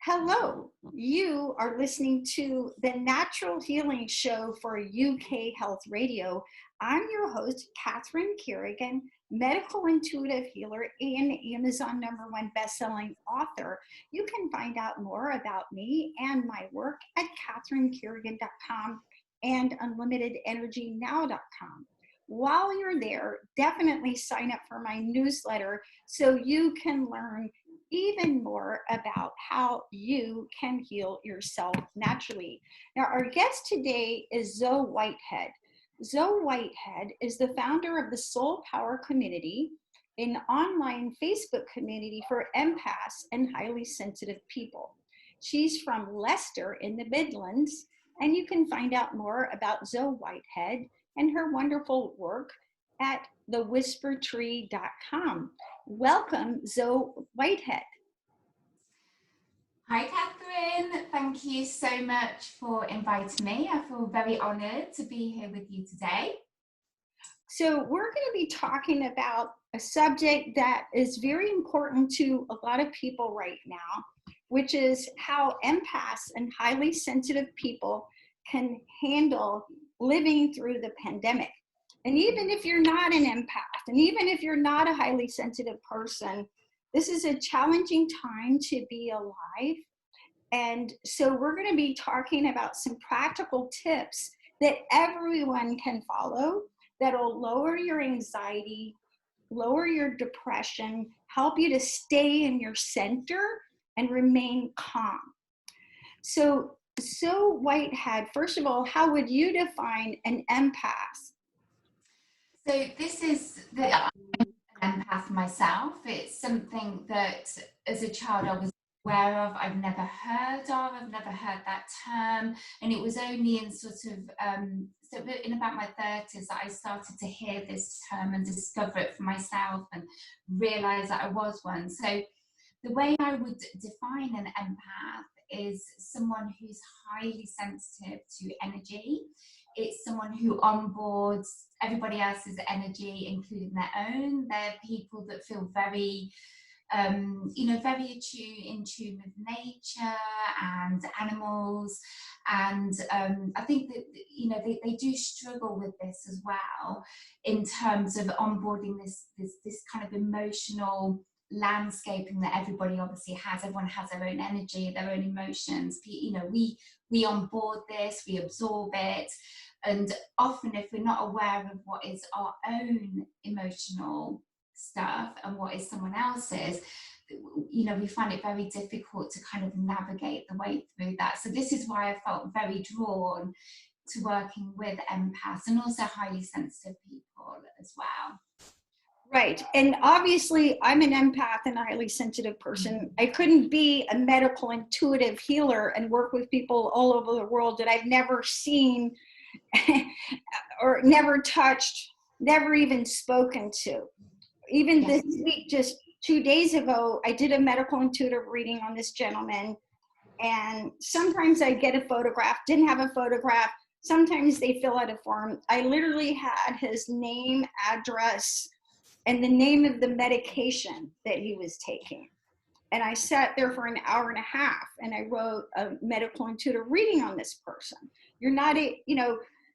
Hello, you are listening to the Natural Healing Show for UK Health Radio. I'm your host, Catherine Carrigan, medical intuitive healer and Amazon #1 bestselling author. You can find out more about me and my work at catherinecarrigan.com and unlimitedenergynow.com. While you're there, definitely sign up for my newsletter so you can learn even more about how you can heal yourself naturally. Now, our guest today is Zoe Whitehead. Zoe Whitehead is the founder of the Soul Power Community, an online Facebook community for empaths and highly sensitive people. She's from Leicester in the Midlands, and you can find out more about Zoe Whitehead and her wonderful work at thewhispertree.com. Welcome, Zoe Whitehead. Hi, Catherine. Thank you so much for inviting me. I feel very honored to be here with you today. So we're going to be talking about a subject that is very important to a lot of people right now, which is how empaths and highly sensitive people can handle living through the pandemic. And even if you're not an empath, and even if you're not a highly sensitive person, this is a challenging time to be alive. And so we're going to be talking about some practical tips that everyone can follow that'll lower your anxiety, lower your depression, help you to stay in your center and remain calm. So Whitehead, first of all, how would you define an empath? So this is I'm an empath myself. It's something that as a child I was aware of, I've never heard that term, and it was only in sort of so in about my 30s that I started to hear this term and discover it for myself and realize that I was one. So the way I would define an empath is someone who's highly sensitive to energy. It's someone who onboards everybody else's energy, including their own. They're people that feel very, very in tune with nature and animals. And I think that, they do struggle with this as well in terms of onboarding this kind of emotional landscaping that everybody obviously has. Everyone has their own energy, their own emotions. We onboard this, we absorb it, and often if we're not aware of what is our own emotional stuff and what is someone else's, we find it very difficult to kind of navigate the way through that. So this is why I felt very drawn to working with empaths and also highly sensitive people as well. Right. And obviously, I'm an empath and a highly sensitive person. I couldn't be a medical intuitive healer and work with people all over the world that I've never seen or never touched, never even spoken to. Even this week, just 2 days ago, I did a medical intuitive reading on this gentleman. And sometimes I get a photograph, didn't have a photograph. Sometimes they fill out a form. I literally had his name, address, and the name of the medication that he was taking. And I sat there for an hour and a half and I wrote a medical intuitive reading on this person. You're not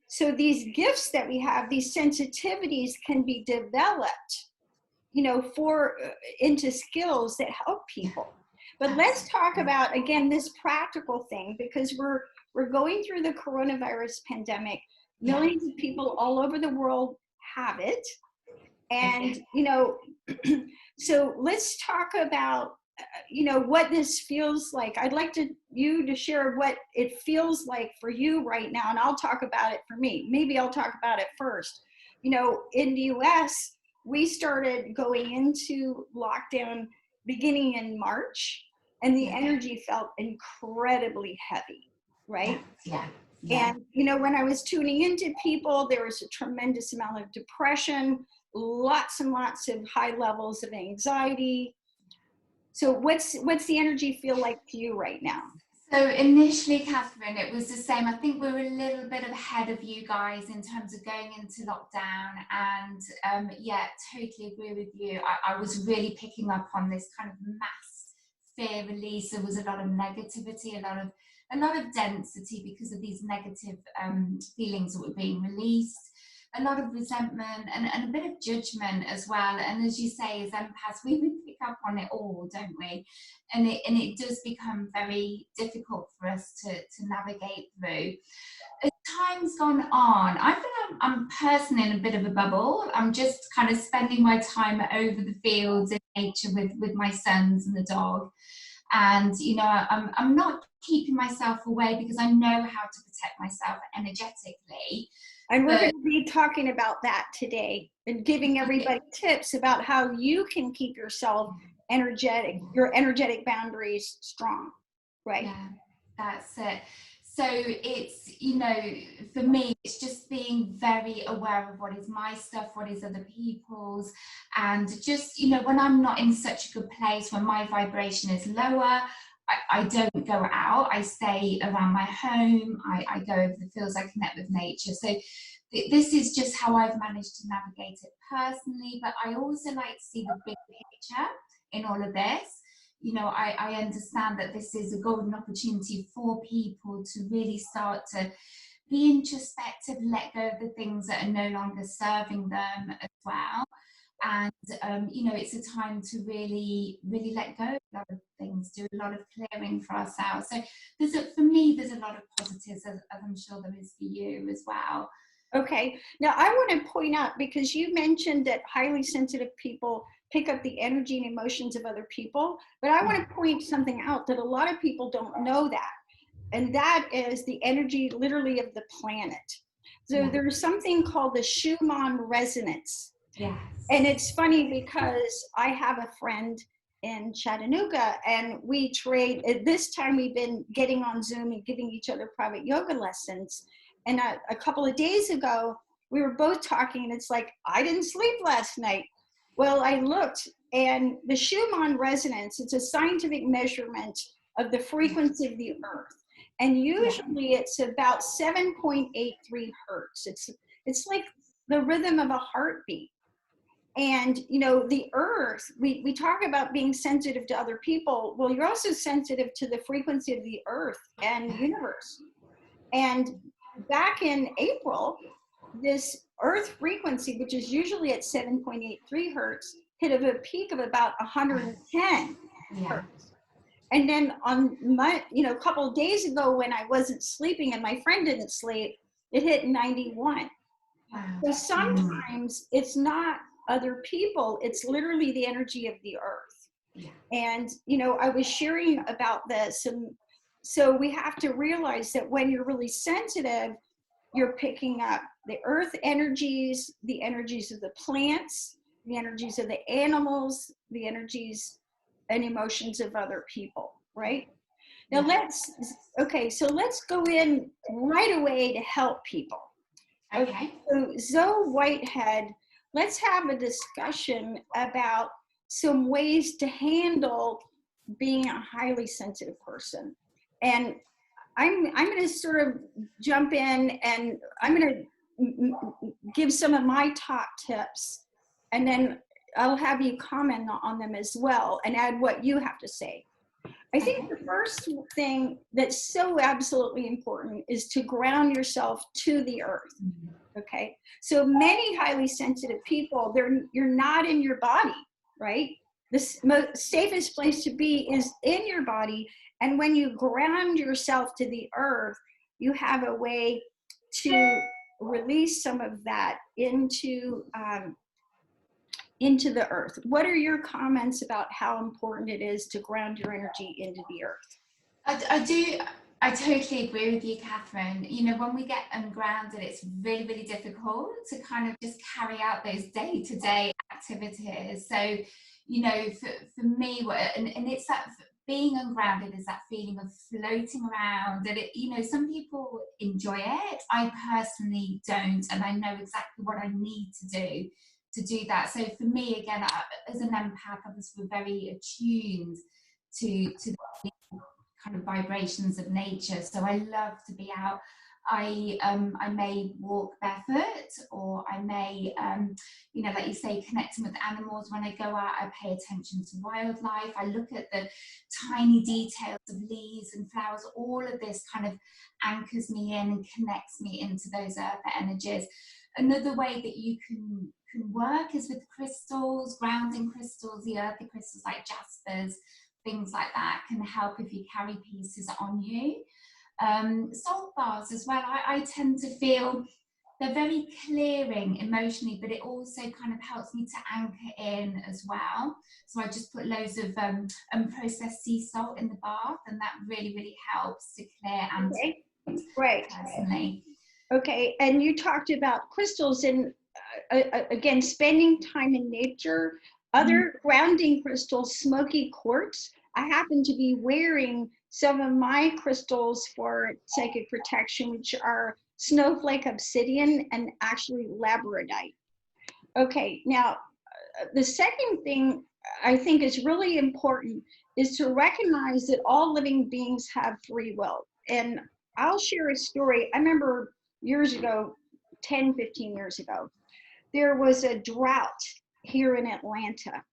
so these gifts that we have, these sensitivities can be developed, into skills that help people. But let's talk about, again, this practical thing, because we're going through the coronavirus pandemic. Millions of people all over the world have it. And, so let's talk about, what this feels like. I'd like you to share what it feels like for you right now, and I'll talk about it for me. Maybe I'll talk about it first. In the US, we started going into lockdown beginning in March, and the energy felt incredibly heavy, right? Yeah. And, when I was tuning into people, there was a tremendous amount of depression, lots and lots of high levels of anxiety. So what's the energy feel like to you right now? So initially, Catherine, it was the same. I think we were a little bit ahead of you guys in terms of going into lockdown, and totally agree with you. I was really picking up on this kind of mass fear release. There was a lot of negativity, a lot of density because of these negative feelings that were being released. A lot of resentment and a bit of judgment as well. And as you say, as empaths, we pick up on it all, don't we? And it does become very difficult for us to navigate through. As time's gone on, I'm personally in a bit of a bubble. I'm just kind of spending my time over the fields in nature with my sons and the dog. And, you know, I'm not keeping myself away because I know how to protect myself energetically. And we're going to be talking about that today and giving everybody tips about how you can keep yourself energetic, your energetic boundaries strong, right? Yeah, that's it. So it's, you know, for me, it's just being very aware of what is my stuff, what is other people's, and just, you know, when I'm not in such a good place, when my vibration is lower, I don't go out, I stay around my home, I go over the fields, I connect with nature. So this is just how I've managed to navigate it personally, but I also like to see the big picture in all of this. You know, I understand that this is a golden opportunity for people to really start to be introspective, let go of the things that are no longer serving them as well. And, you know, it's a time to really let go of a lot of things, do a lot of clearing for ourselves. So for me, there's a lot of positives, as I'm sure there is for you as well. Okay. Now I want to point out, because you mentioned that highly sensitive people pick up the energy and emotions of other people, but I want to point something out that a lot of people don't know that. And that is the energy literally of the planet. So there's something called the Schumann Resonance. Yes. And it's funny because I have a friend in Chattanooga, and we trade. At this time, we've been getting on Zoom and giving each other private yoga lessons. And a couple of days ago, we were both talking, and it's like, I didn't sleep last night. Well, I looked, and the Schumann resonance, it's a scientific measurement of the frequency of the earth. And usually it's about 7.83 hertz. It's like the rhythm of a heartbeat. And, you know, the earth, we talk about being sensitive to other people. Well, you're also sensitive to the frequency of the earth and universe. And back in April, this earth frequency, which is usually at 7.83 hertz, hit a peak of about 110 hertz. And then on my, you know, a couple of days ago when I wasn't sleeping and my friend didn't sleep, it hit 91. Wow. So sometimes it's not other people, it's literally the energy of the earth. Yeah. And, you know, I was sharing about this, and so we have to realize that when you're really sensitive, you're picking up the earth energies, the energies of the plants, the energies of the animals, the energies and emotions of other people, right? Now let's go in right away to help people. Okay, so Zoe Whitehead, let's have a discussion about some ways to handle being a highly sensitive person. And I'm going to sort of jump in, and I'm going to give some of my top tips, and then I'll have you comment on them as well and add what you have to say. I think the first thing that's so absolutely important is to ground yourself to the earth. Okay, so many highly sensitive people, you're not in your body, right? The most safest place to be is in your body. And when you ground yourself to the earth, you have a way to release some of that into the earth. What are your comments about how important it is to ground your energy into the earth? I totally agree with you, Catherine. You know, when we get ungrounded, it's really, really difficult to kind of just carry out those day-to-day activities. So, you know, for me, and it's that being ungrounded is that feeling of floating around. And, you know, some people enjoy it. I personally don't, and I know exactly what I need to do that. So for me, again, as an empath, obviously we're very attuned to the kind of vibrations of nature. So I love to be out I may walk barefoot, or I may, you know, like you say, connecting with animals. When I go out, I pay attention to wildlife. I look at the tiny details of leaves and flowers. All of this kind of anchors me in and connects me into those earth energies. Another way that you can work is with crystals, grounding crystals, the earthy crystals like jaspers, things like that can help if you carry pieces on you. Salt bars as well, I tend to feel they're very clearing emotionally, but it also kind of helps me to anchor in as well. So I just put loads of unprocessed sea salt in the bath, and that really, really helps to clear and Right. personally. Okay, and you talked about crystals, and again, spending time in nature, other grounding crystals, smoky quartz. I happen to be wearing some of my crystals for psychic protection, which are snowflake obsidian and actually labradorite. Okay, now the second thing I think is really important is to recognize that all living beings have free will. And I'll share a story. I remember years ago, 10, 15 years ago, there was a drought here in Atlanta.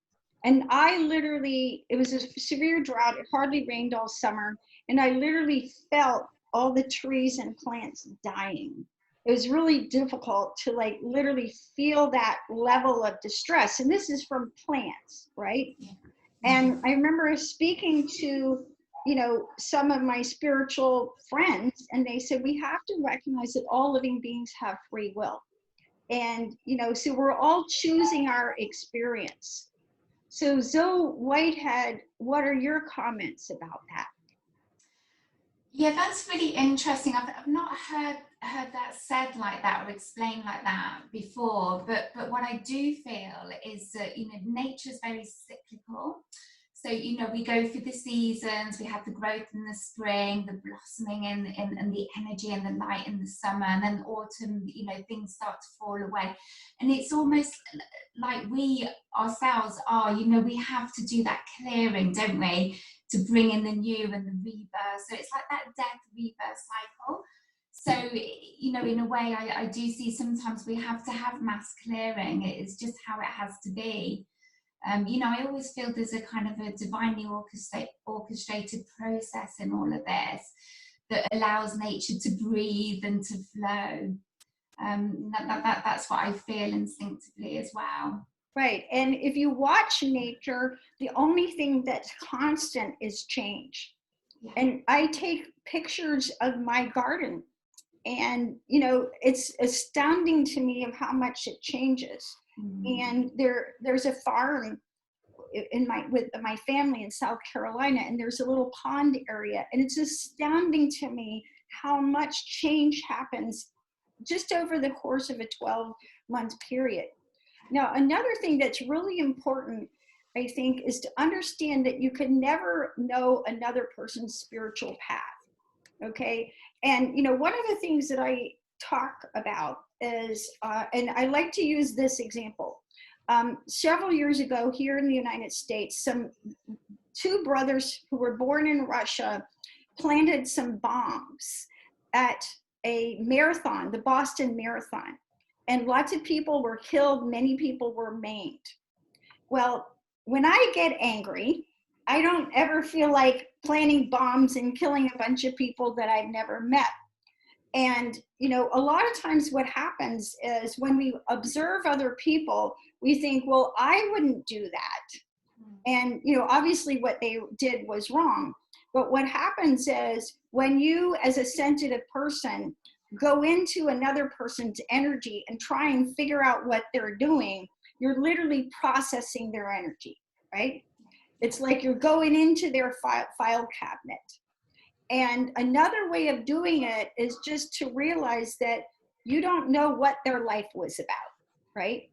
And I literally, it was a severe drought. It hardly rained all summer. And I literally felt all the trees and plants dying. It was really difficult to like literally feel that level of distress. And this is from plants, right? And I remember speaking to, you know, some of my spiritual friends, and they said, we have to recognize that all living beings have free will. And, you know, so we're all choosing our experience. So Zoe Whitehead, what are your comments about that? Yeah, that's really interesting. I've not heard that said like that or explained like that before. But what I do feel is that, you know, nature is very cyclical. So, you know, we go through the seasons, we have the growth in the spring, the blossoming and the energy and the light in the summer, and then autumn, you know, things start to fall away. And it's almost like we ourselves are, you know, we have to do that clearing, don't we, to bring in the new and the rebirth. So it's like that death rebirth cycle. So, you know, in a way, I do see sometimes we have to have mass clearing. It's just how it has to be. You know, I always feel there's a kind of a divinely orchestrated process in all of this that allows nature to breathe and to flow. That's what I feel instinctively as well. Right. And if you watch nature, the only thing that's constant is change. Yeah. And I take pictures of my garden, and, you know, it's astounding to me of how much it changes. And there's a farm with my family in South Carolina, and there's a little pond area, and it's astounding to me how much change happens just over the course of a 12-month period. Now, another thing that's really important, I think, is to understand that you can never know another person's spiritual path. Okay. And, you know, one of the things that I talk about is, and I like to use this example. Several years ago here in the United States, two brothers who were born in Russia planted some bombs at a marathon, the Boston Marathon. And lots of people were killed, many people were maimed. Well, when I get angry, I don't ever feel like planting bombs and killing a bunch of people that I've never met. And, you know, a lot of times what happens is when we observe other people, we think, well, I wouldn't do that. And, you know, obviously what they did was wrong. But what happens is when you, as a sensitive person, go into another person's energy and try and figure out what they're doing, you're literally processing their energy, right? It's like you're going into their file cabinet. And another way of doing it is just to realize that you don't know what their life was about, right?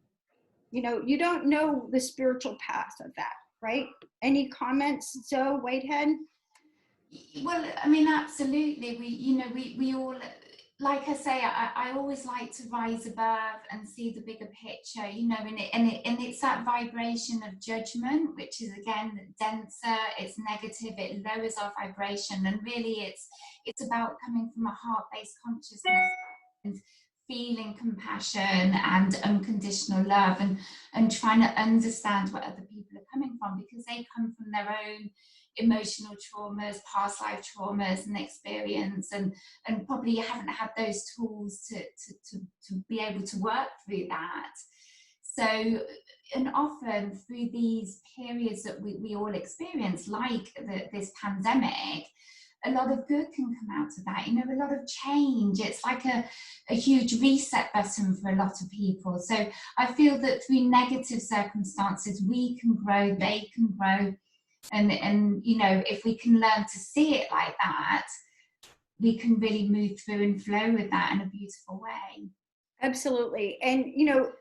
You know, you don't know the spiritual path of that, right? Any comments, Zoe Whitehead? Well, I mean, absolutely. We all, like I say, I always like to rise above and see the bigger picture, you know, and it's that vibration of judgment, which is again denser, it's negative, it lowers our vibration, and really it's about coming from a heart-based consciousness and feeling compassion and unconditional love, and trying to understand where other people are coming from, because they come from their own emotional traumas, past life traumas and experience, and probably haven't had those tools to be able to work through that. So, and often through these periods that we all experience, like this pandemic, a lot of good can come out of that, you know, a lot of change. It's like a huge reset button for a lot of people. So I feel that through negative circumstances, we can grow, they can grow. And you know, if we can learn to see it like that, we can really move through and flow with that in a beautiful way. Absolutely. And, you know,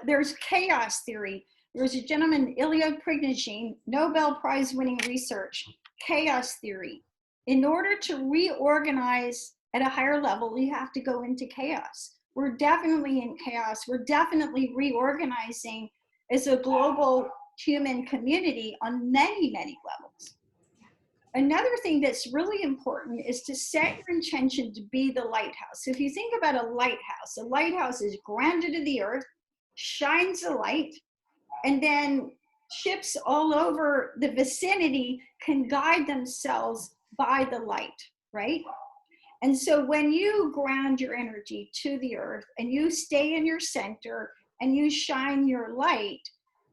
there's chaos theory. There's a gentleman, Ilya Prigogine, Nobel Prize winning research, chaos theory. In order to reorganize at a higher level, you have to go into chaos. We're definitely in chaos. We're definitely reorganizing as a global human community on many, many levels. Another thing that's really important is to set your intention to be the lighthouse. So if you think about a lighthouse is grounded to the earth, shines the light, and then ships all over the vicinity can guide themselves by the light, right? And so when you ground your energy to the earth and you stay in your center and you shine your light,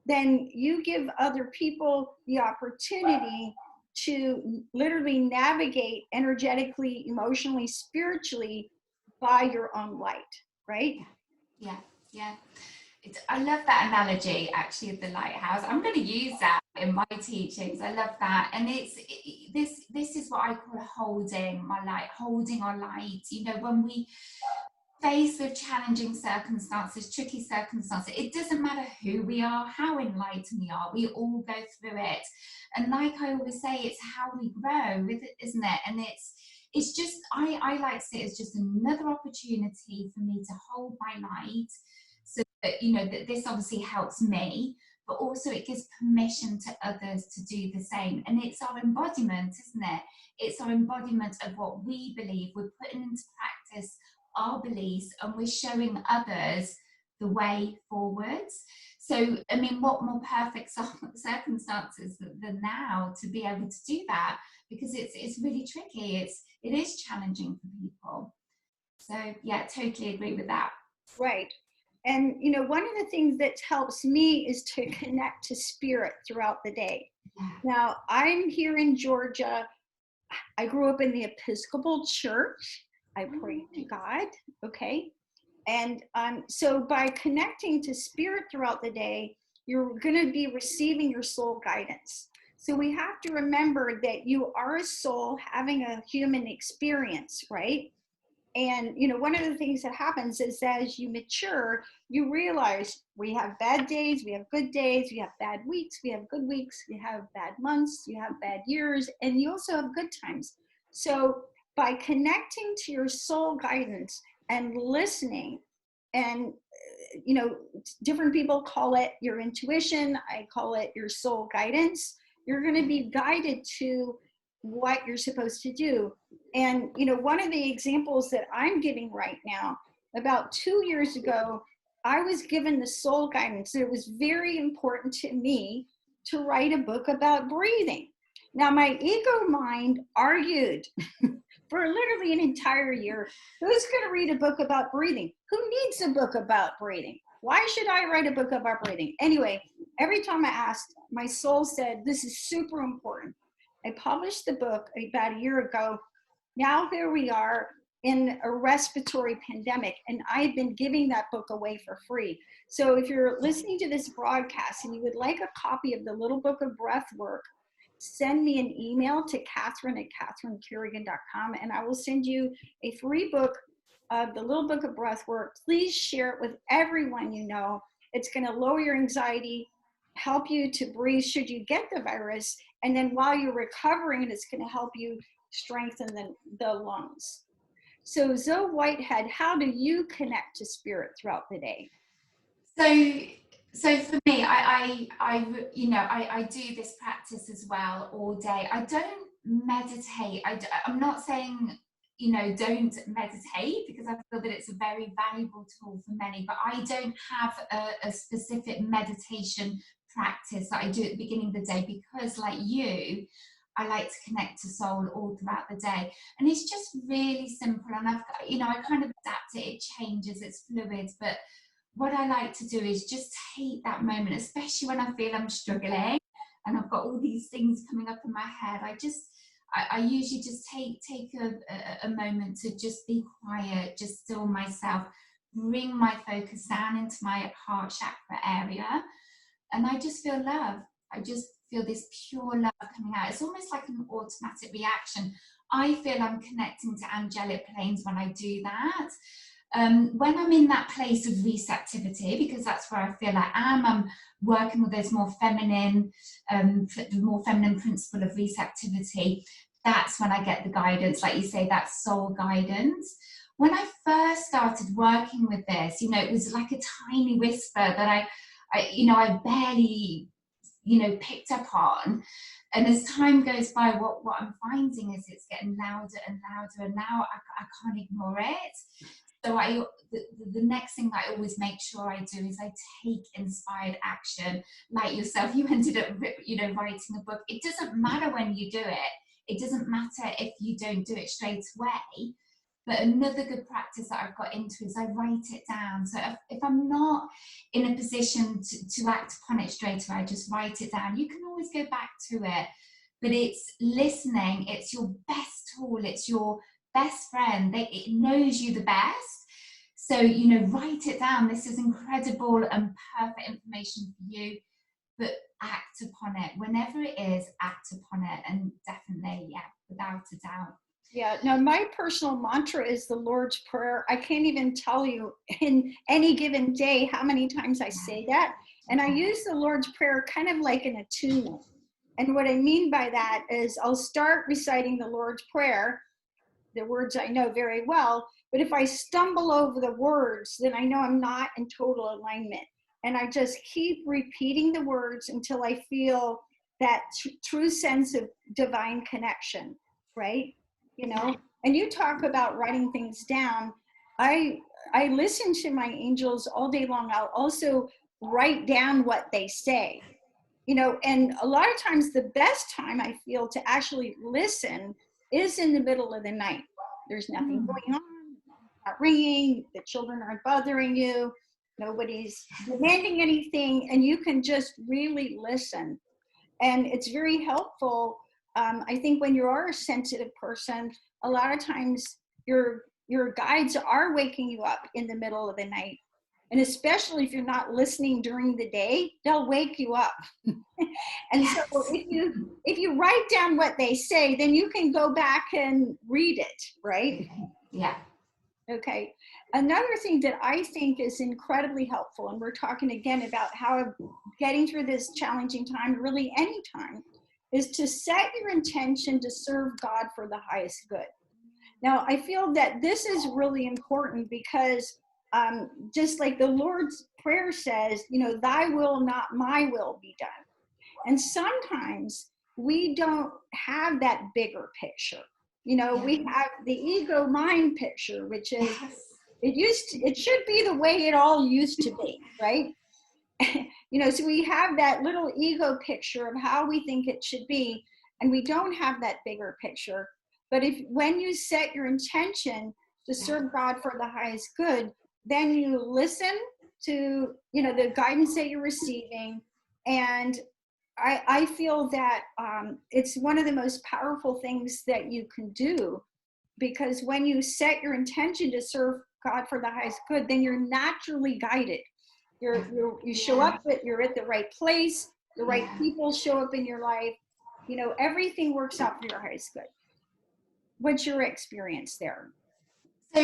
then you give other people the opportunity to literally navigate energetically, emotionally, spiritually by your own light, right? Yeah, yeah. I love that analogy, actually, of the lighthouse. I'm going to use that in my teachings. I love that. And this is what I call holding my light, holding our light. You know, when we faced with challenging circumstances, tricky circumstances, it doesn't matter who we are, how enlightened we are, we all go through it. And like I always say, it's how we grow with it, isn't it? And it's just, I like to see it as just another opportunity for me to hold my light, so that, you know, that this obviously helps me, but also it gives permission to others to do the same. And it's our embodiment, isn't it? It's our embodiment of what we believe. We're putting into practice our beliefs, and we're showing others the way forwards. So, I mean, what more perfect circumstances than now to be able to do that? Because it's really tricky. It is challenging for people. So, yeah, totally agree with that. Right. And, you know, one of the things that helps me is to connect to spirit throughout the day. Yeah. Now, I'm here in Georgia. I grew up in the Episcopal Church. I pray to God, okay? And so by connecting to spirit throughout the day, you're going to be receiving your soul guidance. So we have to remember that you are a soul having a human experience, right? And, you know, one of the things that happens is that as you mature, you realize we have bad days, we have good days, we have bad weeks, we have good weeks, we have bad months, you have bad years, and you also have good times. So by connecting to your soul guidance and listening, and, you know, different people call it your intuition, I call it your soul guidance, you're going to be guided to what you're supposed to do. And, you know, one of the examples that I'm giving right now, about 2 years ago, I was given the soul guidance. It was very important to me to write a book about breathing. Now, my ego mind argued for literally an entire year. Who's going to read a book about breathing? Who needs a book about breathing? Why should I write a book about breathing? Anyway, every time I asked, my soul said, this is super important. I published the book about a year ago. Now here we are in a respiratory pandemic, and I've been giving that book away for free. So if you're listening to this broadcast and you would like a copy of the Little Book of Breath Work, send me an email to Catherine@CatherineCarrigan.com, and I will send you a free book of the Little Book of Breath Work. Please share it with everyone you know. It's going to lower your anxiety, help you to breathe should you get the virus, and then while you're recovering, it's going to help you strengthen the lungs. So Zoe Whitehead, how do you connect to spirit throughout the day? So for me, I do this practice as well all day. I don't meditate. I'm not saying, don't meditate, because I feel that it's a very valuable tool for many, but I don't have a specific meditation practice that I do at the beginning of the day, because like you, I like to connect to soul all throughout the day. And it's just really simple. And I kind of adapt it. It changes, it's fluid, but what I like to do is just take that moment, especially when I feel I'm struggling and I've got all these things coming up in my head. I usually just take a moment to just be quiet, just still myself, bring my focus down into my heart chakra area, and I just feel love. I just feel this pure love coming out. It's almost like an automatic reaction. I feel I'm connecting to angelic planes when I do that. When I'm in that place of receptivity, because that's where I feel I am, I'm working with those more feminine, the more feminine principle of receptivity. That's when I get the guidance, like you say, that soul guidance. When I first started working with this, it was like a tiny whisper that I barely, picked up on. And as time goes by, what I'm finding is it's getting louder and louder, and now I can't ignore it. So the next thing that I always make sure I do is I take inspired action. Like yourself, you ended up, writing a book. It doesn't matter when you do it. It doesn't matter if you don't do it straight away. But another good practice that I've got into is I write it down. So if I'm not in a position to act upon it straight away, I just write it down. You can always go back to it. But it's listening. It's your best tool. It's your best friend. It knows you the best. So, write it down. This is incredible and perfect information for you, but act upon it. Whenever it is, act upon it. And definitely, yeah, without a doubt. Yeah, no, my personal mantra is the Lord's Prayer. I can't even tell you in any given day how many times I say that. And I use the Lord's Prayer kind of like an attunement. And what I mean by that is I'll start reciting the Lord's Prayer, the words I know very well, but if I stumble over the words, then I know I'm not in total alignment. And I just keep repeating the words until I feel that true sense of divine connection, right? And you talk about writing things down. I listen to my angels all day long. I'll also write down what they say, and a lot of times the best time I feel to actually listen is in the middle of the night. There's nothing going on, not ringing, the children aren't bothering you, nobody's demanding anything, and you can just really listen. And it's very helpful. I think when you are a sensitive person, a lot of times your guides are waking you up in the middle of the night. And especially if you're not listening during the day, they'll wake you up. And so if you write down what they say, then you can go back and read it, right? Yeah. Okay. Another thing that I think is incredibly helpful, and we're talking again about how getting through this challenging time, really any time, is to set your intention to serve God for the highest good. Now, I feel that this is really important because just like the Lord's Prayer says, thy will, not my will be done. And sometimes we don't have that bigger picture. We have the ego mind picture, which is it should be the way it all used to be, right? So we have that little ego picture of how we think it should be, and we don't have that bigger picture. But when you set your intention to serve God for the highest good, then you listen to, the guidance that you're receiving. And I feel that it's one of the most powerful things that you can do, because when you set your intention to serve God for the highest good, then you're naturally guided. You show up, you're at the right place, the right people show up in your life, everything works out for your highest good. What's your experience there? So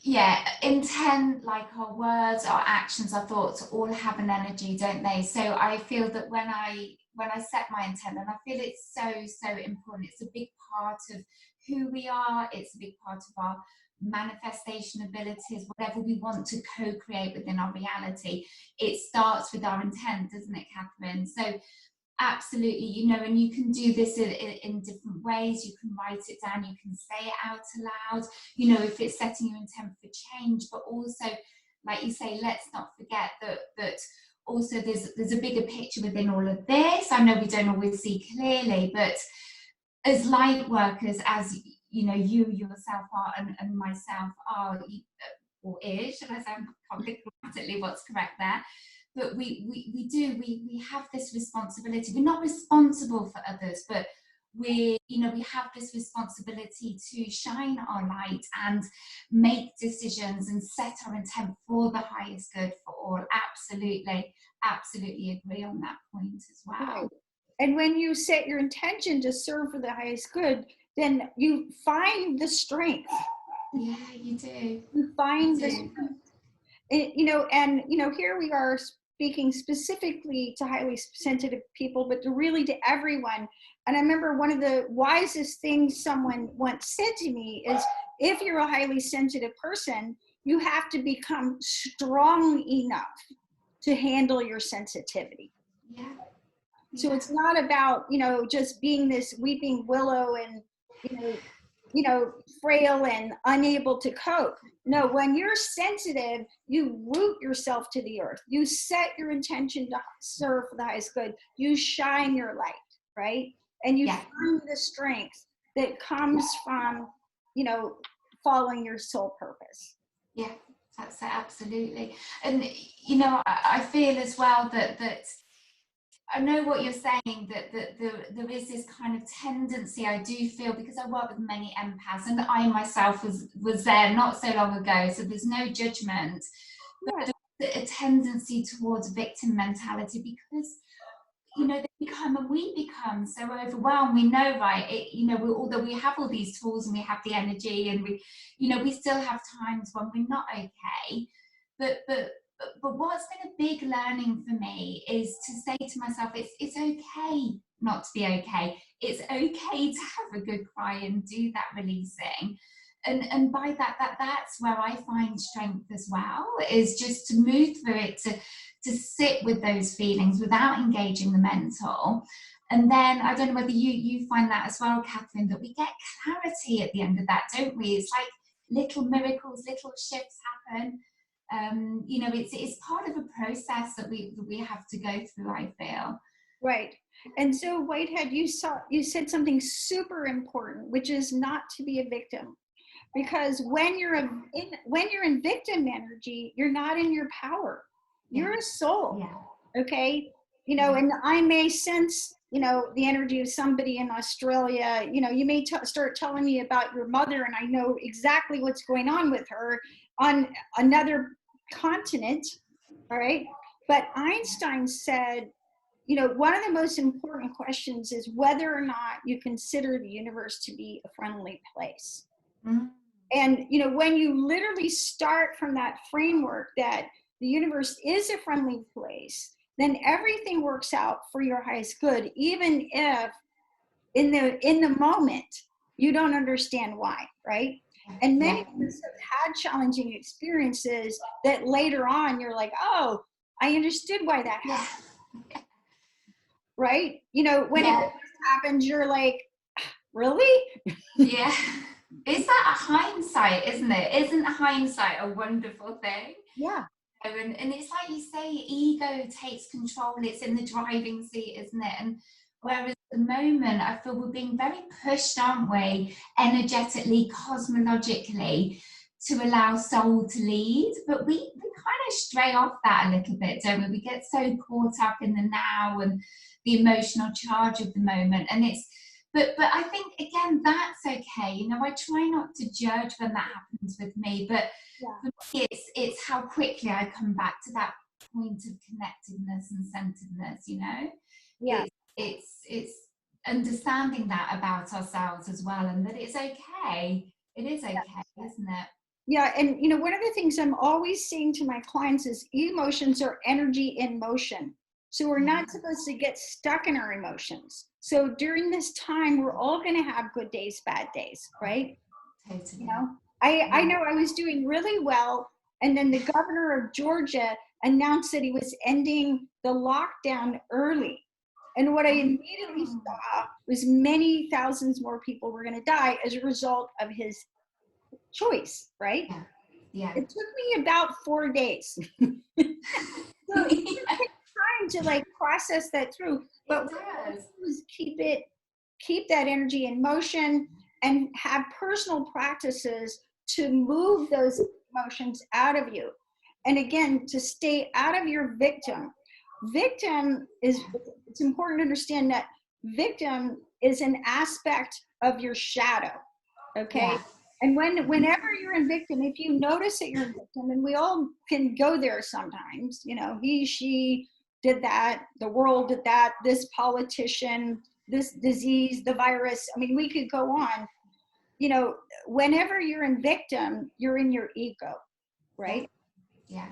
yeah, intent, like our words, our actions, our thoughts, all have an energy, don't they? So I feel that when I set my intent, and I feel it's so important, it's a big part of who we are, it's a big part of our manifestation abilities, whatever we want to co-create within our reality, it starts with our intent, doesn't it, Catherine? So absolutely, you know, and you can do this in different ways. You can write it down, you can say it out aloud, you know, if it's setting your intent for change. But also, like you say, let's not forget that also there's a bigger picture within all of this. I know we don't always see clearly, but as light workers, as you know, you yourself are, and myself are, or is, should I say, I can't think grammatically what's correct there, but we have this responsibility. We're not responsible for others, but we have this responsibility to shine our light and make decisions and set our intent for the highest good for all. Absolutely agree on that point as well. Right. And when you set your intention to serve for the highest good, then you find the strength. Yeah, you do. You find the strength. You know, and you know, here we are speaking specifically to highly sensitive people, but really to everyone. And I remember one of the wisest things someone once said to me is, if you're a highly sensitive person, you have to become strong enough to handle your sensitivity. Yeah. So it's not about, you know, just being this weeping willow and, you know, frail and unable to cope. No, when you're sensitive, you root yourself to the earth. You set your intention to serve for the highest good. You shine your light, right? And you find the strength that comes from, you know, following your soul purpose. Yeah, that's it, absolutely. And, you know, I feel as well that I know what you're saying, that there is this kind of tendency, I do feel, because I work with many empaths, and I myself was there not so long ago, so there's no judgment, but there's a tendency towards victim mentality, because, you know, they become and we become so overwhelmed. We know, right, you know, although we have all these tools and we have the energy, and we, you know, we still have times when we're not okay, but what's been a big learning for me is to say to myself, it's okay not to be okay. It's okay to have a good cry and do that releasing. And by that's where I find strength as well, is just to move through it, to sit with those feelings without engaging the mental. And then I don't know whether you find that as well, Catherine, that we get clarity at the end of that, don't we? It's like little miracles, little shifts happen. You know, it's part of a process that we have to go through, I feel. Right. And so, Whitehead, you said something super important, which is not to be a victim, because when you're in victim energy, you're not in your power. You're a soul. Yeah. Okay. You know, and I may sense, you know, the energy of somebody in Australia. You know, you may start telling me about your mother, and I know exactly what's going on with her on another continent. All right. But Einstein said, you know, one of the most important questions is whether or not you consider the universe to be a friendly place. Mm-hmm. And, you know, when you literally start from that framework that the universe is a friendly place, then everything works out for your highest good, even if in the moment you don't understand why, right? And many of us have had challenging experiences that later on you're like, oh, I understood why that happened. Right? You know, when it happens, you're like, really? Yeah. Is that a hindsight, isn't it? Isn't hindsight a wonderful thing? Yeah. And it's like you say, ego takes control. It's in the driving seat, isn't it? And whereas at the moment, I feel we're being very pushed, aren't we, energetically, cosmologically, to allow soul to lead. But we kind of stray off that a little bit, don't we? We get so caught up in the now and the emotional charge of the moment. And it's, but I think, again, that's okay. You know, I try not to judge when that happens with me, but for me, it's how quickly I come back to that point of connectedness and centeredness, you know? Yeah. It's understanding that about ourselves as well, and that it's okay. It is okay, isn't it? Yeah, and you know, one of the things I'm always saying to my clients is emotions are energy in motion. So we're not supposed to get stuck in our emotions. So during this time, we're all going to have good days, bad days, right? Totally. You know, I know I was doing really well, and then the governor of Georgia announced that he was ending the lockdown early. And what I immediately saw was many thousands more people were going to die as a result of his choice, right? Yeah. Yeah. It took me about 4 days. So it took time to like process that through. But what I do is keep that energy in motion and have personal practices to move those emotions out of you. And again, to stay out of your victim. Victim is, it's important to understand that victim is an aspect of your shadow, okay? Yeah. And whenever you're in victim, if you notice that you're in victim, and we all can go there sometimes, you know, he, she did that, the world did that, this politician, this disease, the virus, I mean, we could go on. You know, whenever you're in victim, you're in your ego, right? Yeah.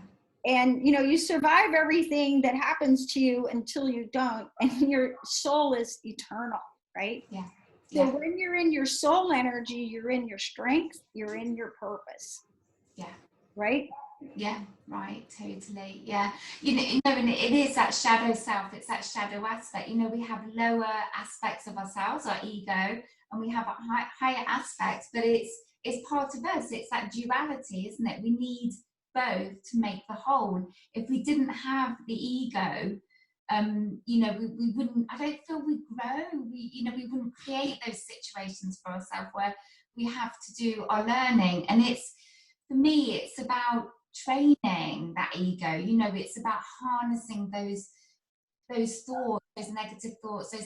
And, you know, you survive everything that happens to you until you don't, and your soul is eternal, right? Yeah. So when you're in your soul energy, you're in your strength, you're in your purpose. Yeah. Right? Yeah, right, totally. Yeah. And it is that shadow self, it's that shadow aspect. You know, we have lower aspects of ourselves, our ego, and we have higher aspects, but it's part of us. It's that duality, isn't it? We need both to make the whole. If we didn't have the ego, you know, we wouldn't, I don't feel we grow. We wouldn't create those situations for ourselves where we have to do our learning. And for me, it's about training that ego. You know, it's about harnessing those thoughts, those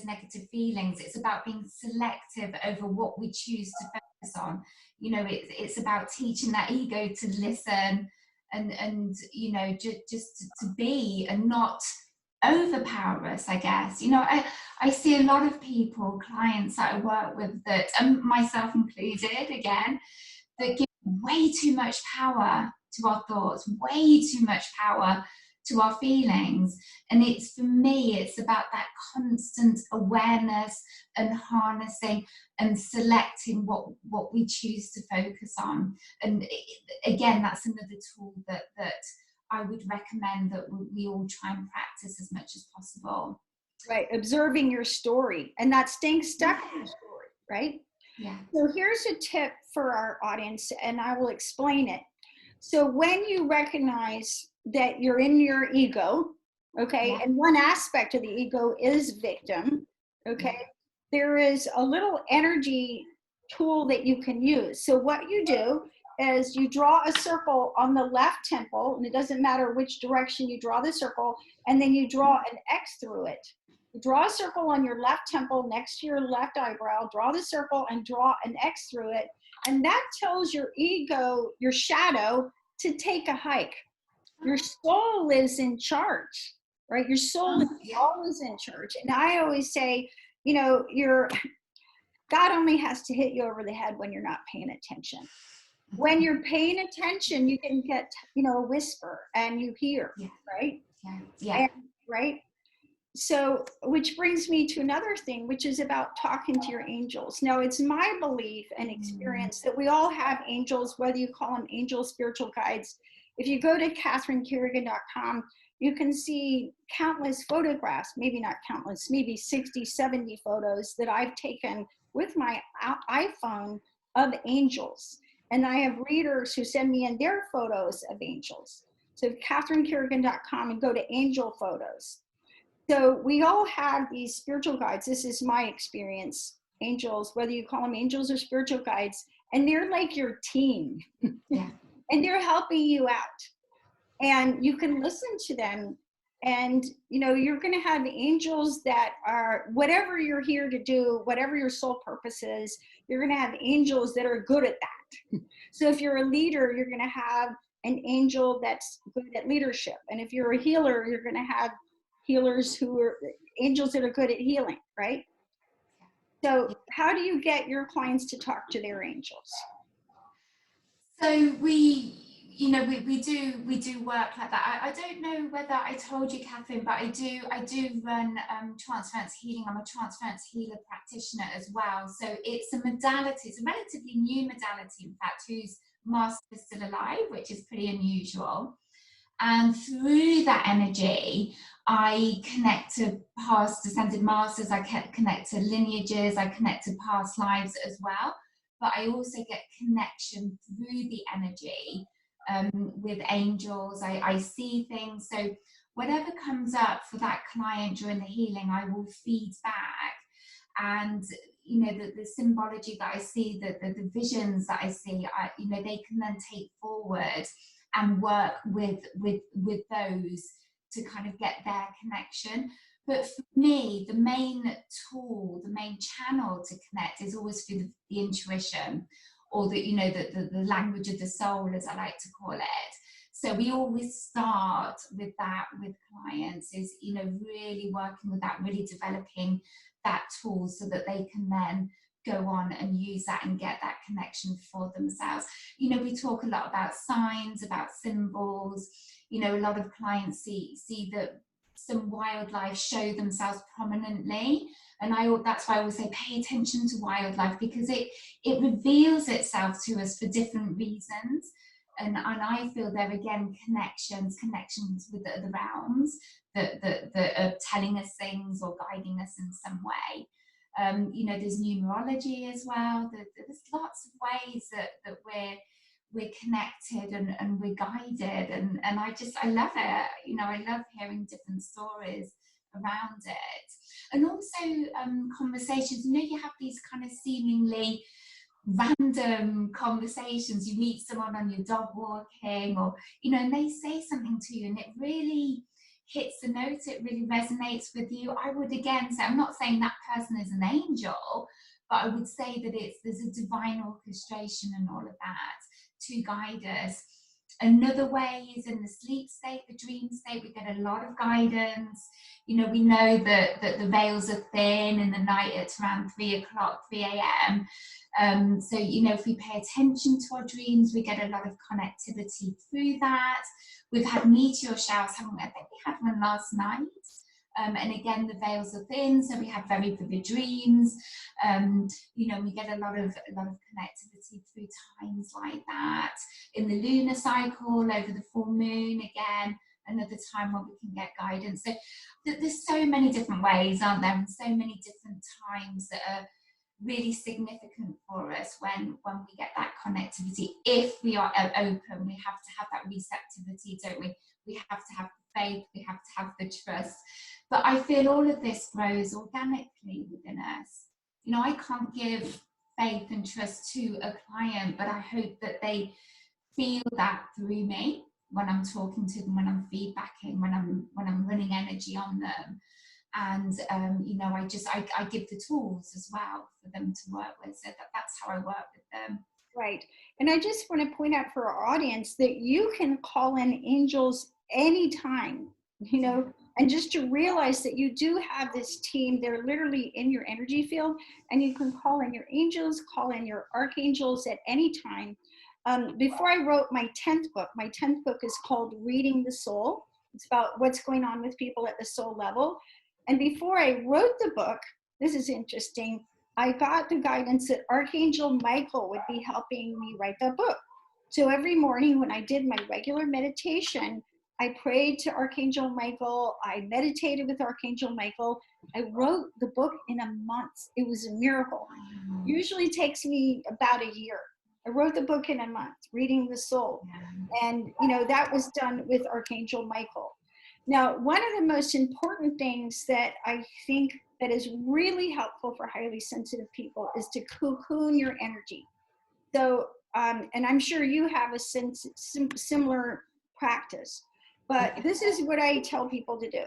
negative feelings. It's about being selective over what we choose to focus on. You know, it's about teaching that ego to listen and you know, just to be and not overpower us, I guess. You know, I see a lot of people, clients that I work with that, myself included again, that give way too much power to our thoughts, way too much power to our feelings. And for me, it's about that constant awareness and harnessing and selecting what we choose to focus on. And again, that's another tool that I would recommend that we all try and practice as much as possible. Right, observing your story and not staying stuck in your story, right? Yeah. So here's a tip for our audience, and I will explain it. So when you recognize that you're in your ego, okay, Yeah. and one aspect of the ego is victim, okay, there is a little energy tool that you can use. So what you do is you draw a circle on the left temple, and it doesn't matter which direction you draw the circle, and then you draw an X through it. You draw a circle on your left temple next to your left eyebrow, draw the circle and draw an X through it. And that tells your ego, your shadow, to take a hike. Your soul is in charge, right? Your soul is always in charge. And I always say, you know, God only has to hit you over the head when you're not paying attention. When you're paying attention, you can get, you know, a whisper and you hear, right? Yeah. And, right? So, which brings me to another thing, which is about talking to your angels. Now, it's my belief and experience that we all have angels, whether you call them angels, spiritual guides. If you go to CatherineCarrigan.com, you can see countless photographs, maybe not countless, maybe 60, 70 photos that I've taken with my iPhone of angels. And I have readers who send me in their photos of angels. So CatherineCarrigan.com and go to angel photos. So we all have these spiritual guides. This is my experience. Angels, whether you call them angels or spiritual guides, and they're like your team. Yeah. And they're helping you out. And you can listen to them. And, you know, you're going to have angels that are, whatever you're here to do, whatever your soul purpose is, you're going to have angels that are good at that. So if you're a leader, you're going to have an angel that's good at leadership. And if you're a healer, you're going to have healers who are angels that are good at healing, right? So how do you get your clients to talk to their angels? So we do work like that. I don't know whether I told you, Catherine, but I do run transference healing. I'm a transference healer practitioner as well. So it's a modality, it's a relatively new modality, in fact, whose master still alive, which is pretty unusual. And through that energy, I connect to past descended masters, I connect to lineages, I connect to past lives as well. But I also get connection through the energy with angels. I see things. So whatever comes up for that client during the healing, I will feed back. And you know, the symbology that I see, the visions that I see, you know, they can then take forward and work with those to kind of get their connection. But for me, the main tool, the main channel to connect is always through the intuition, or the, you know, the language of the soul, as I like to call it. So we always start with that with clients, is, you know, really working with that, really developing that tool so that they can then go on and use that and get that connection for themselves. You know, we talk a lot about signs, about symbols. You know, a lot of clients see that some wildlife show themselves prominently, and that's why I always say pay attention to wildlife, because it reveals itself to us for different reasons. And I feel there again connections with the other realms that are telling us things or guiding us in some way. You know, there's numerology as well. There's lots of ways that we're connected and we're guided, and I love it. You know, I love hearing different stories around it, and also conversations. You know, you have these kind of seemingly random conversations. You meet someone on your dog walking, or, you know, and they say something to you and it really hits the note, it really resonates with you. I would again say, I'm not saying that person is an angel, but I would say that there's a divine orchestration and all of that to guide us. Another way is in the sleep state, the dream state. We get a lot of guidance. You know, we know that the veils are thin in the night. It's around 3 o'clock, 3 a.m. So, you know, if we pay attention to our dreams, we get a lot of connectivity through that. We've had meteor showers, haven't we? I think we had one last night. And again, the veils are thin, so we have very vivid dreams. You know, we get a lot of connectivity through times like that. In the lunar cycle, over the full moon, again, another time where we can get guidance. So there's so many different ways, aren't there? And so many different times that are really significant for us when we get that connectivity. If we are open, we have to have that receptivity, don't we? We have to have faith, we have to have the trust. But I feel all of this grows organically within us. You know, I can't give faith and trust to a client, but I hope that they feel that through me when I'm talking to them, when I'm feedbacking, when I'm running energy on them. And you know, I give the tools as well for them to work with. So that's how I work with them. Right. And I just want to point out for our audience that you can call in angels anytime, you know, and just to realize that you do have this team. They're literally in your energy field, and you can call in your angels, call in your archangels at any time. Before I wrote my 10th book is called Reading the Soul. It's about what's going on with people at the soul level. And before I wrote the book, this is interesting, I got the guidance that Archangel Michael would be helping me write the book. So every morning when I did my regular meditation, I prayed to Archangel Michael. I meditated with Archangel Michael. I wrote the book in a month. It was a miracle. Usually takes me about a year. I wrote the book in a month, Reading the Soul. And, you know, that was done with Archangel Michael. Now, one of the most important things that I think that is really helpful for highly sensitive people is to cocoon your energy. So, and I'm sure you have a similar practice, but this is what I tell people to do.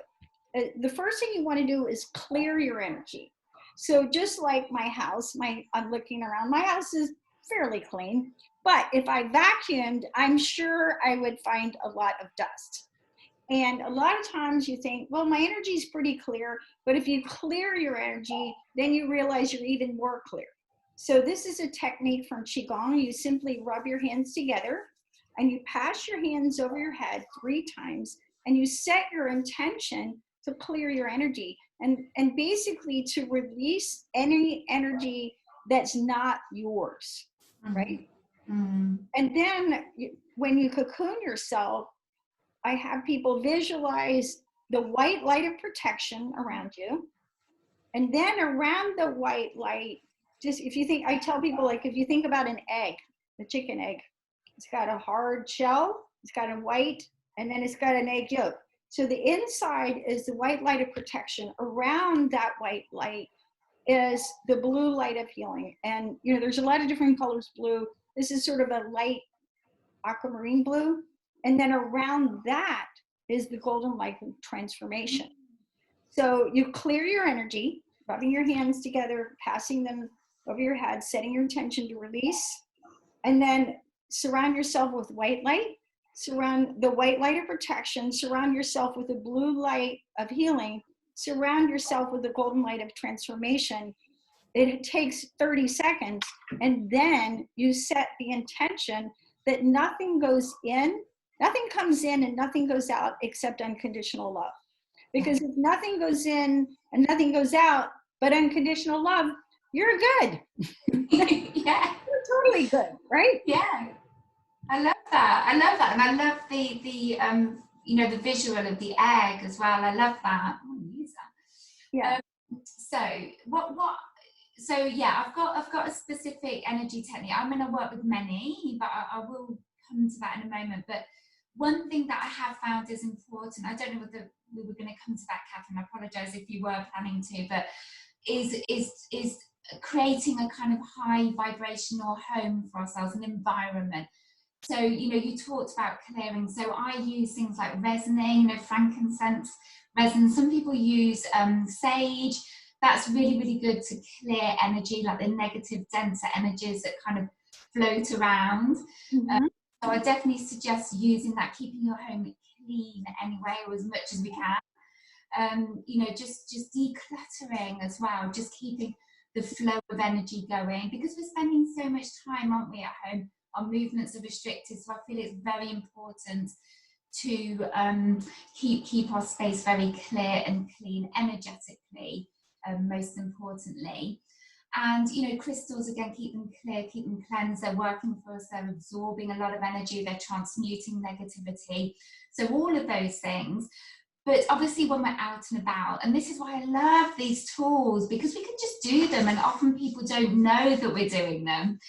The first thing you want to do is clear your energy. So just like my house, I'm looking around, my house is fairly clean, but if I vacuumed, I'm sure I would find a lot of dust. And a lot of times you think, well, my energy is pretty clear, but if you clear your energy, then you realize you're even more clear. So this is a technique from Qigong. You simply rub your hands together and you pass your hands over your head 3 times and you set your intention to clear your energy and basically to release any energy that's not yours, right? And then when you cocoon yourself, I have people visualize the white light of protection around you. And then around the white light, just if you think, I tell people, like, if you think about an egg, the chicken egg, it's got a hard shell, it's got a white, and then it's got an egg yolk. So the inside is the white light of protection. Around that white light is the blue light of healing. And, you know, there's a lot of different colors blue. This is sort of a light aquamarine blue. And then around that is the golden light of transformation. So you clear your energy, rubbing your hands together, passing them over your head, setting your intention to release, and then surround yourself with white light, surround the white light of protection, surround yourself with the blue light of healing, surround yourself with the golden light of transformation. It takes 30 seconds, and then you set the intention that nothing goes in, nothing comes in and nothing goes out except unconditional love. Because if nothing goes in and nothing goes out but unconditional love, you're good. Yeah. You're totally good, right? Yeah. I love that. I love that. And I love the you know, the visual of the egg as well. I love that. I want to use that. Yeah. So yeah, I've got a specific energy technique. I'm going to work with many, but I will come to that in a moment. But one thing that I have found is important, I don't know whether we were going to come to that, Catherine, I apologize if you were planning to, but is creating a kind of high vibrational home for ourselves, an environment. So, you know, you talked about clearing. So I use things like resonating, you know, frankincense, resin. Some people use sage. That's really, really good to clear energy, like the negative, denser energies that kind of float around. So I definitely suggest using that, keeping your home clean anyway, or as much as we can. You know, just decluttering as well, just keeping the flow of energy going, because we're spending so much time, aren't we, at home? Our movements are restricted, so I feel it's very important to keep our space very clear and clean energetically, most importantly. And, you know, crystals, again, keep them clear, keep them cleansed. They're working for us. They're absorbing a lot of energy. They're transmuting negativity. So all of those things. But obviously when we're out and about, and this is why I love these tools, because we can just do them, and often people don't know that we're doing them.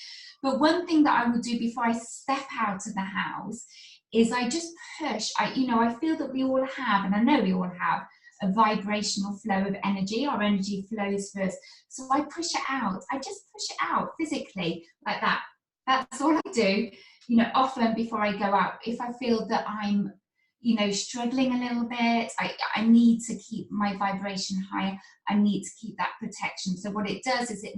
But one thing that I will do before I step out of the house is I just push. You know, I feel that we all have, and I know we all have, a vibrational flow of energy. Our energy flows for us. So I push it out. I just push it out physically like that. That's all I do. You know, often before I go out, if I feel that I'm, you know, struggling a little bit, I need to keep my vibration higher. I need to keep that protection. So what it does is it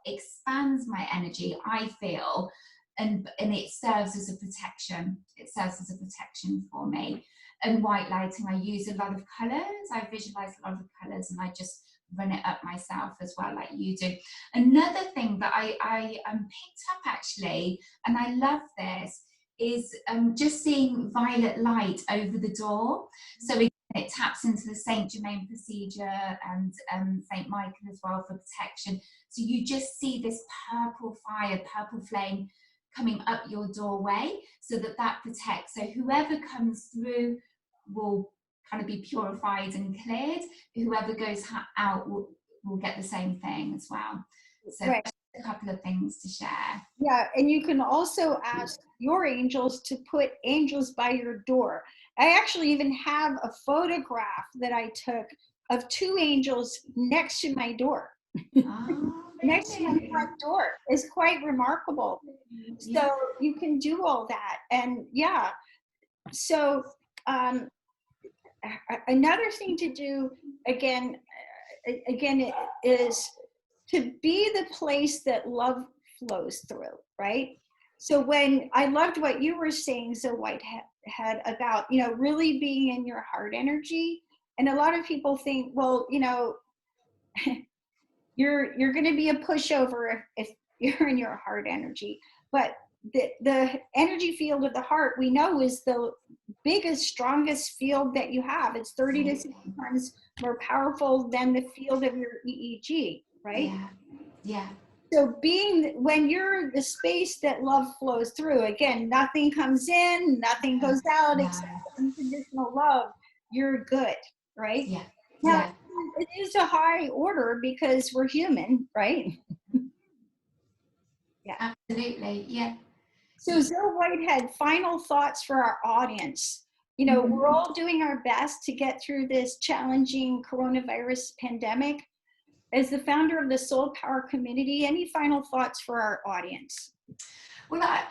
expands my energy, I feel, and it serves as a protection. It serves as a protection for me. And white lighting, I use a lot of colors. I visualize a lot of colors, and I just run it up myself as well, like you do. Another thing that I picked up actually, and I love this, is just seeing violet light over the door. So it taps into the Saint Germain procedure and Saint Michael as well for protection. So you just see this purple fire, purple flame coming up your doorway, so that protects. So whoever comes through will kind of be purified and cleared. Whoever goes out will get the same thing as well. So right. A couple of things to share. Yeah, and you can also ask your angels to put angels by your door. I actually even have a photograph that I took of two angels next to my door. Oh, Next to my front door is quite remarkable. Yeah. So you can do all that. And yeah, so another thing to do, again, is to be the place that love flows through, right? So when I loved what you were saying, Zoe Whitehead, about, you know, really being in your heart energy. And a lot of people think, well, you know, you're going to be a pushover if you're in your heart energy. But the energy field of the heart, we know, is the biggest, strongest field that you have. It's 30 to 60 times more powerful than the field of your EEG, right? Yeah. So when you're the space that love flows through, again, nothing comes in, nothing goes out No. except unconditional love, you're good, right? Yeah. Now, Yeah. it is a high order because we're human, right? Yeah. Absolutely. Yeah. So Zoe Whitehead, final thoughts for our audience. You know, we're all doing our best to get through this challenging coronavirus pandemic. As the founder of the Soul Power community, any final thoughts for our audience? Well, I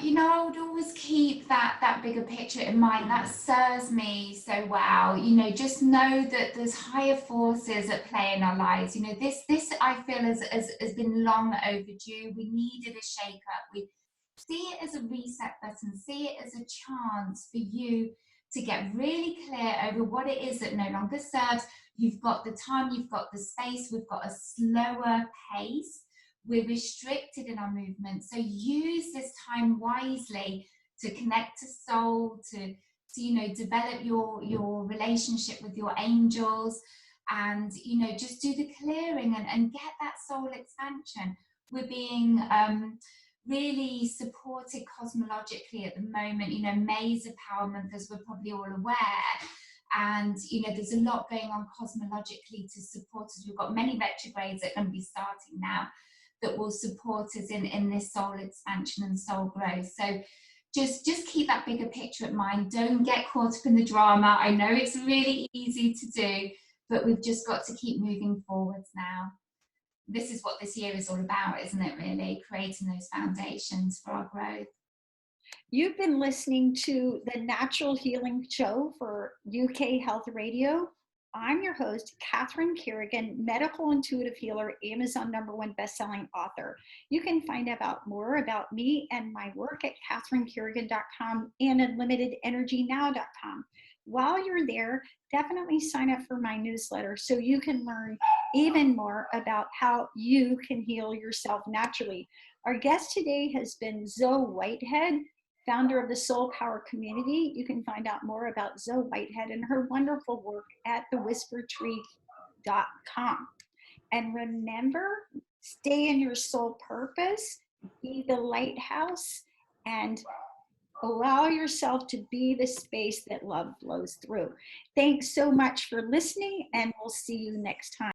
would always keep that bigger picture in mind. That serves me so well. Just know that there's higher forces at play in our lives. This I feel has been long overdue. We needed a shake up. We see it as a reset button. See it as a chance for you to get really clear over what it is that no longer serves. You've got the time. You've got the space. We've got a slower pace. We're restricted in our movement. So use this time wisely to connect to soul, to develop your relationship with your angels, and just do the clearing and get that soul expansion. We're being really supported cosmologically at the moment. May's a power month, as we're probably all aware. And there's a lot going on cosmologically to support us. We've got many retrogrades that are going to be starting now that will support us in this soul expansion and soul growth. So just keep that bigger picture in mind. Don't get caught up in the drama. I know it's really easy to do, but we've just got to keep moving forwards now. This is what this year is all about, isn't it, really? Creating those foundations for our growth. You've been listening to the Natural Healing Show for UK Health Radio. I'm your host, Catherine Carrigan, medical intuitive healer, Amazon #1 bestselling author. You can find out more about me and my work at catherinecarrigan.com and unlimitedenergynow.com. While you're there, definitely sign up for my newsletter so you can learn even more about how you can heal yourself naturally. Our guest today has been Zoe Whitehead, founder of the Soul Power community. You can find out more about Zoe Whitehead and her wonderful work at thewhispertree.com. And remember, stay in your soul purpose, be the lighthouse, and allow yourself to be the space that love flows through. Thanks so much for listening, and we'll see you next time.